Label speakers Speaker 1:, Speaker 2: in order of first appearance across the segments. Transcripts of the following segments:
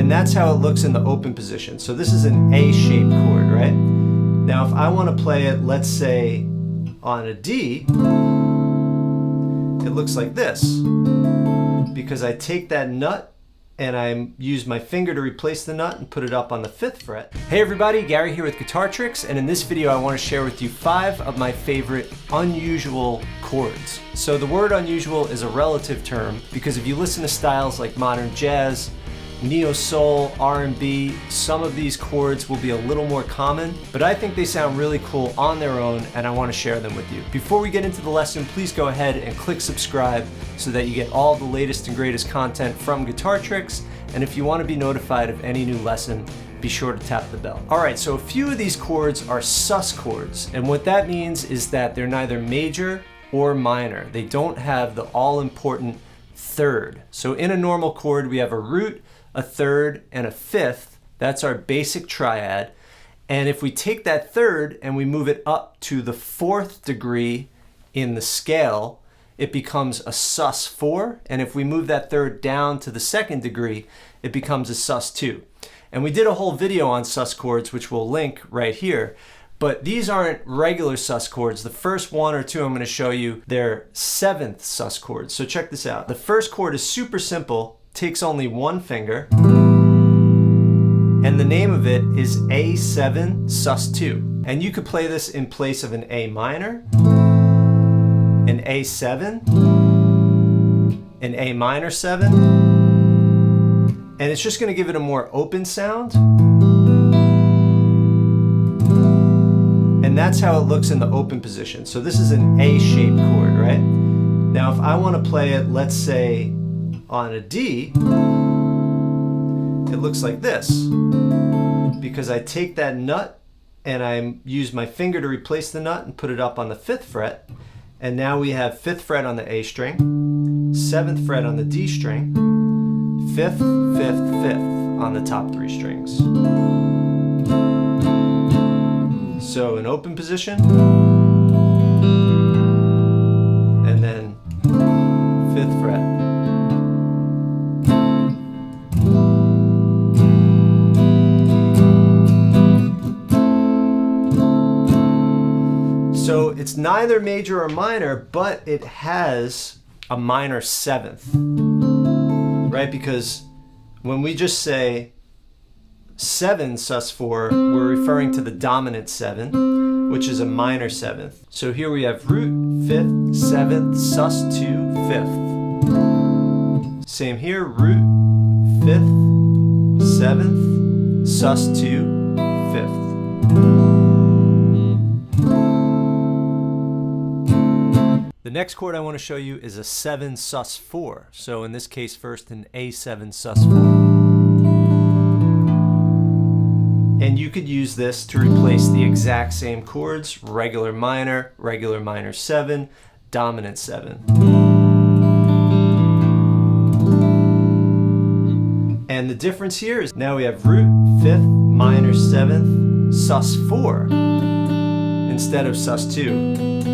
Speaker 1: And that's how it looks in the open position. So this is an A-shaped chord, right? Now if I want to play it, let's say on a D, it looks like this, because I take that nut and I use my finger to replace the nut and put it up on the 5th fret. Hey everybody, Gary here with Guitar Tricks, and in this video I want to share with you 5 of my favorite unusual chords. So the word unusual is a relative term, because if you listen to styles like modern jazz, neo-soul, R&B, some of these chords will be a little more common, but I think they sound really cool on their own and I want to share them with you. Before we get into the lesson, please go ahead and click subscribe so that you get all the latest and greatest content from Guitar Tricks, and if you want to be notified of any new lesson, be sure to tap the bell. Alright, so a few of these chords are sus chords, and what that means is that they're neither major or minor. They don't have the all-important third. So in a normal chord we have a root, a third, and a 5th. That's our basic triad. And if we take that third and we move it up to the 4th degree in the scale, it becomes a sus 4. And if we move that third down to the 2nd degree, it becomes a sus 2. And we did a whole video on sus chords, which we'll link right here. But these aren't regular sus chords. The first 1 or 2 I'm going to show you, they're 7th sus chords. So check this out. The first chord is super simple. Takes only 1 finger, and the name of it is A7 sus 2. And you could play this in place of an A minor, an A7, an A minor 7, and it's just going to give it a more open sound. And that's how it looks in the open position. So this is an A-shaped chord, right? Now if I want to play it, let's say on a D, it looks like this, because I take that nut and I use my finger to replace the nut and put it up on the 5th fret, and now we have 5th fret on the A string, 7th fret on the D string, 5th, 5th, 5th on the top 3 strings. So an open position, and then 5th fret. So it's neither major or minor, but it has a minor 7th, right? Because when we just say 7 sus 4, we're referring to the dominant 7, which is a minor 7th. So here we have root, 5th, 7th, sus 2, 5th. Same here, root, 5th, 7th, sus 2, 5th. The next chord I want to show you is a 7 sus 4. So in this case first an A7 sus 4. And you could use this to replace the exact same chords, regular minor 7, dominant 7. And the difference here is now we have root, 5th, minor 7th, sus 4 instead of sus 2.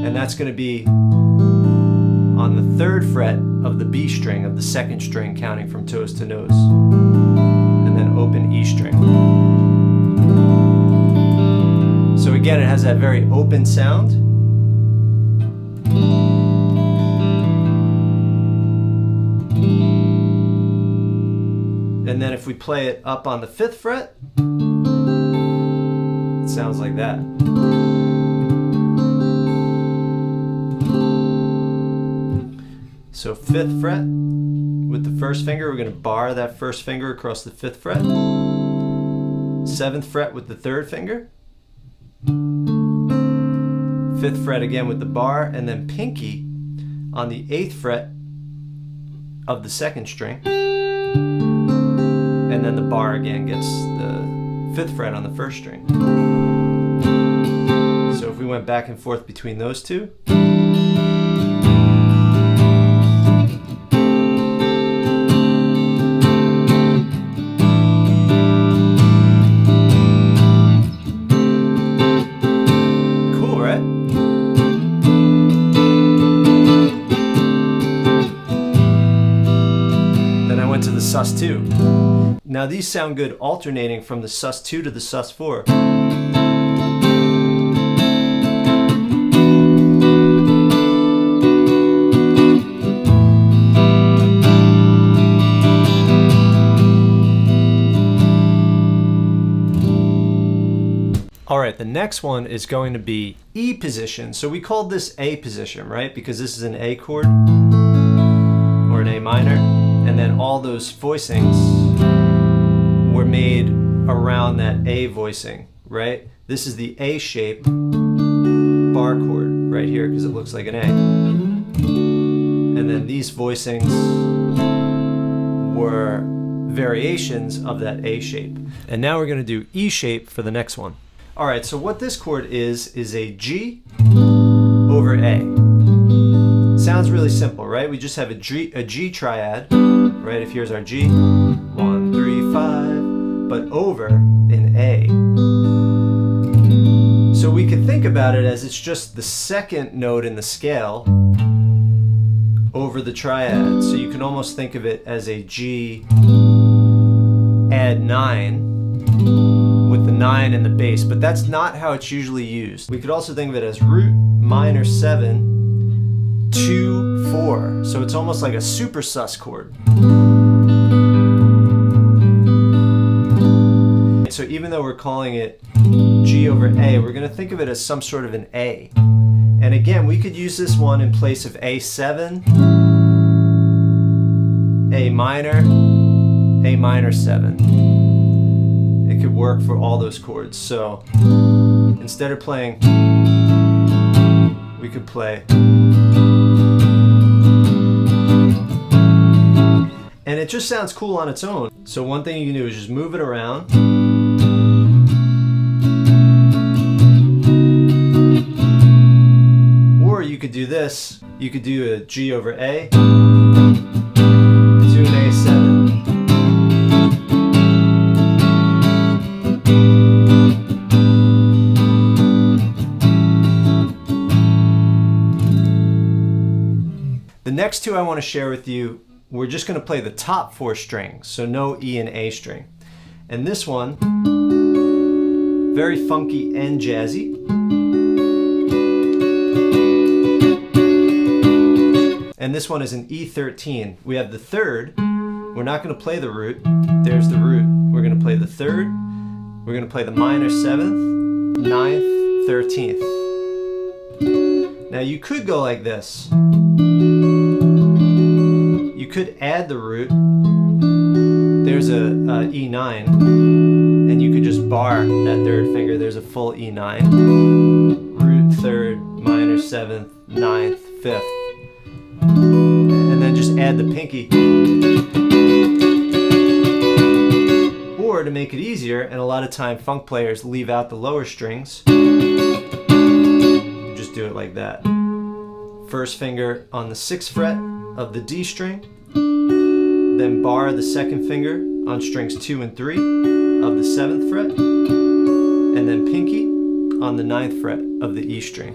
Speaker 1: And that's going to be on the 3rd fret of the B string of the 2nd string, counting from toes to nose, and then open E string. So again, it has that very open sound. And then if we play it up on the 5th fret, it sounds like that. So 5th fret with the 1st finger, we're going to bar that 1st finger across the 5th fret. 7th fret with the 3rd finger. 5th fret again with the bar, and then pinky on the 8th fret of the 2nd string. And then the bar again gets the 5th fret on the 1st string. So if we went back and forth between those two, sus 2. Now these sound good alternating from the sus2 to the sus4. All right, the next one is going to be E position. So we called this A position, right? Because this is an A chord or an A minor, and then all those voicings were made around that A voicing, right? This is the A shape bar chord right here because it looks like an A. And then these voicings were variations of that A shape. And now we're going to do E shape for the next one. All right, so what this chord is a G over A. Sounds really simple, right? We just have a G triad, right? If here's our G, 1, 3, 5, but over an A. So we could think about it as it's just the second note in the scale over the triad. So you can almost think of it as a G add 9 with the 9 in the bass, but that's not how it's usually used. We could also think of it as root minor 7, 2, 4. So it's almost like a super sus chord. So even though we're calling it G over A, we're going to think of it as some sort of an A. And again, we could use this one in place of A7, A minor 7. It could work for all those chords. So instead of playing, we could play. And it just sounds cool on its own. So one thing you can do is just move it around. Or you could do this. You could do a G over A to an A7. The next two I want to share with you, we're just going to play the top 4 strings, so no E and A string. And this one, very funky and jazzy. And this one is an E13. We have the third. We're not going to play the root. There's the root. We're going to play the third. We're going to play the minor 7th, 9th, 13th. Now you could go like this. You could add the root. There's a E9, and you could just bar that third finger. There's a full E9. Root, third, minor, 7th, 9th, 5th. And then just add the pinky. Or to make it easier, and a lot of time funk players leave out the lower strings, you just do it like that. First finger on the 6th fret of the D string, then bar the 2nd finger on strings 2 and 3 of the 7th fret, and then pinky on the 9th fret of the E string.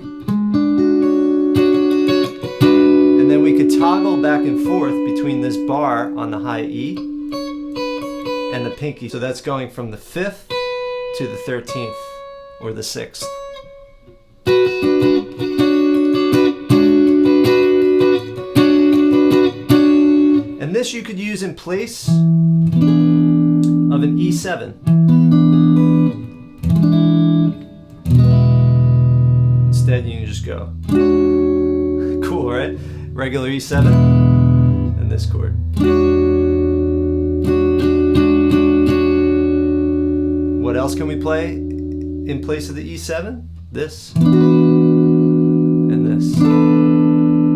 Speaker 1: And then we could toggle back and forth between this bar on the high E and the pinky. So that's going from the 5th to the 13th or the 6th. And this you could use in place of an E7. Instead, you can just go. Cool, right? Regular E7 and this chord. What else can we play in place of the E7? This and this,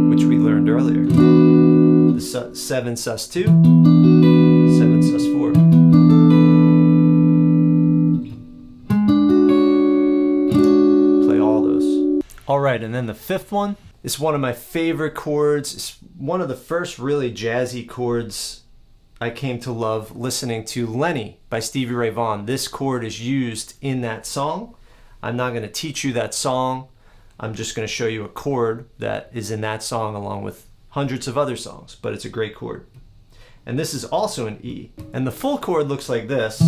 Speaker 1: which we learned earlier. The 7 sus2, 7 sus4. Play all those. All right, and then the 5th one is one of my favorite chords. It's one of the first really jazzy chords I came to love listening to Lenny by Stevie Ray Vaughan. This chord is used in that song. I'm not going to teach you that song. I'm just going to show you a chord that is in that song along with hundreds of other songs, but it's a great chord. and this is also an E. And the full chord looks like this,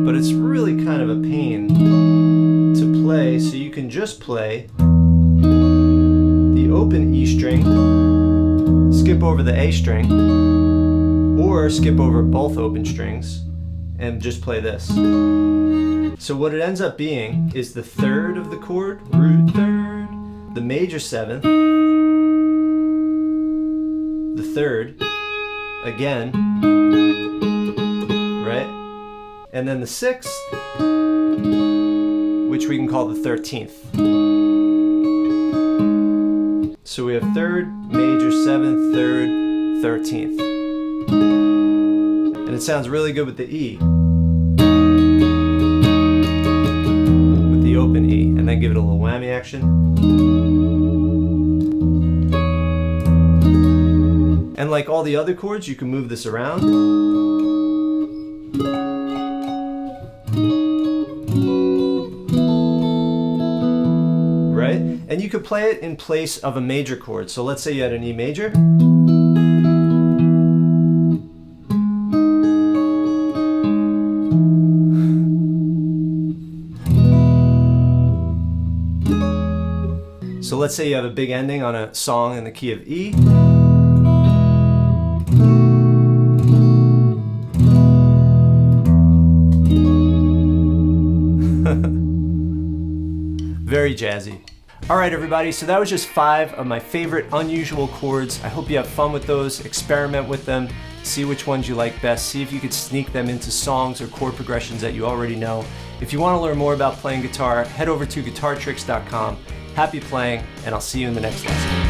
Speaker 1: but it's really kind of a pain to play, so you can just play the open E string, skip over the A string, or skip over both open strings and just play this. So what it ends up being is the third of the chord, root third, the major seventh, the third, again, right? And then the sixth, which we can call the 13th. So we have third, major, seventh, third, 13th. And it sounds really good with the E. With the open E. And then give it a little whammy action. And like all the other chords, you can move this around. Right? And you could play it in place of a major chord. So let's say you had an E major. So let's say you have a big ending on a song in the key of E. Very jazzy. All right, everybody, so that was just 5 of my favorite unusual chords. I hope you have fun with those, experiment with them, see which ones you like best, see if you could sneak them into songs or chord progressions that you already know. If you want to learn more about playing guitar, head over to guitartricks.com. Happy playing, and I'll see you in the next lesson.